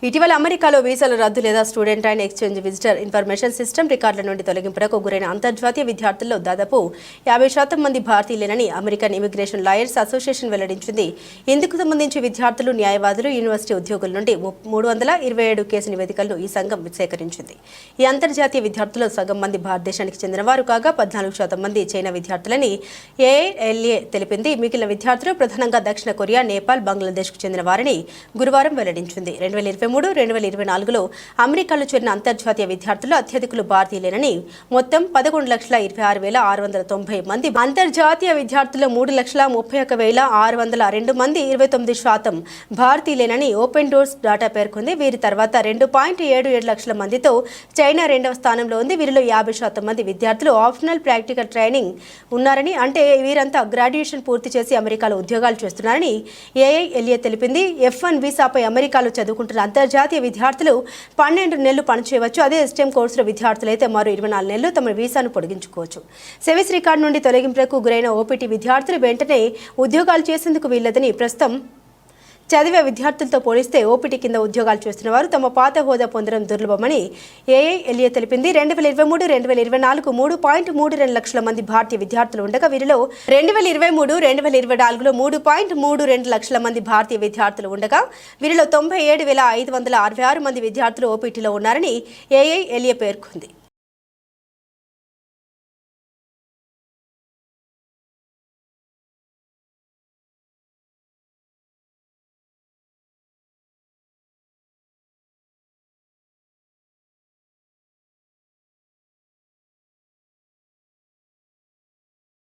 ఇటీవల అమెరికాలో వీసాల రద్దు లేదా student and exchange visitor information system రికార్డుల నుండి తొలగింపునకు గురైన అంతర్జాతీయ విద్యార్థుల్లో దాదాపు 50% మంది భారతీయులేనని అమెరికన్ ఇమిగ్రేషన్ లాయర్స్ అసోసియేషన్ వెల్లడించింది. ఇందుకు సంబంధించి విద్యార్థులు, న్యాయవాదులు, యూనివర్సిటీ ఉద్యోగుల నుండి 327 కేసు నివేదికలను ఈ సంఘం సేకరించింది. ఈ అంతర్జాతీయ విద్యార్థుల్లో సగం మంది భారతదేశానికి చెందినవారు కాగా 14% మంది చైనా విద్యార్థులని ఏఐఎల్ఏ తెలిపింది. మిగిలిన విద్యార్థులు ప్రధానంగా దక్షిణ కొరియా, నేపాల్, బంగ్లాదేశ్కు చెందిన వారిని గురువారం వెల్లడించింది. 2023-2024లో అమెరికాలో చేరిన అంతర్జాతీయ విద్యార్థులు అత్యధికులు భారతీయులేనని మొత్తం 11,26,690 మంది అంతర్జాతీయ విద్యార్థుల్లో 3,31,602 మంది 29% భారతీయులేనని ఓపెన్ డోర్స్ డాటా పేర్కొంది. వీరి తర్వాత 2.77 లక్షల మందితో చైనా రెండవ స్థానంలో ఉంది. వీరిలో 50% మంది విద్యార్థులు ఆప్షనల్ ప్రాక్టికల్ ట్రైనింగ్ ఉన్నారని, అంటే వీరంతా గ్రాడ్యుయేషన్ పూర్తి చేసి అమెరికాలో ఉద్యోగాలు చేస్తున్నారని ఏఐఎల్ఏ తెలిపింది. F1 వీసాపై అమెరికాలో చదువుకుంటున్న అంతర్జాతీయ విద్యార్థులు 12 నెలలు పనిచేయవచ్చు. అదే STEM కోర్సులో విద్యార్థులైతే మరో 24 నెలలు తమ వీసాను పొడిగించుకోవచ్చు. సెవిస్ రికార్డు నుండి తొలగింపులకు గురైన ఓపీటీ విద్యార్థులు వెంటనే ఉద్యోగాలు చేసేందుకు వీల్లేదని, ప్రస్తుతం చదివే విద్యార్థులతో పోలిస్తే ఓపీటీ కింద ఉద్యోగాలు చేస్తున్న వారు తమ పాత హోదా పొందడం దుర్లభమని ఏఐఎల్ఏ తెలిపింది. 2023-2024 3.32 లక్షల మంది భారతీయ విద్యార్థులు ఉండగా వీరిలో 2023-2024లో 3.32 లక్షల మంది భారతీయ విద్యార్థులు ఉండగా వీరిలో 97,566 మంది విద్యార్థులు ఓపీటీలో ఉన్నారని ఏఐఎల్ఏ పేర్కొంది.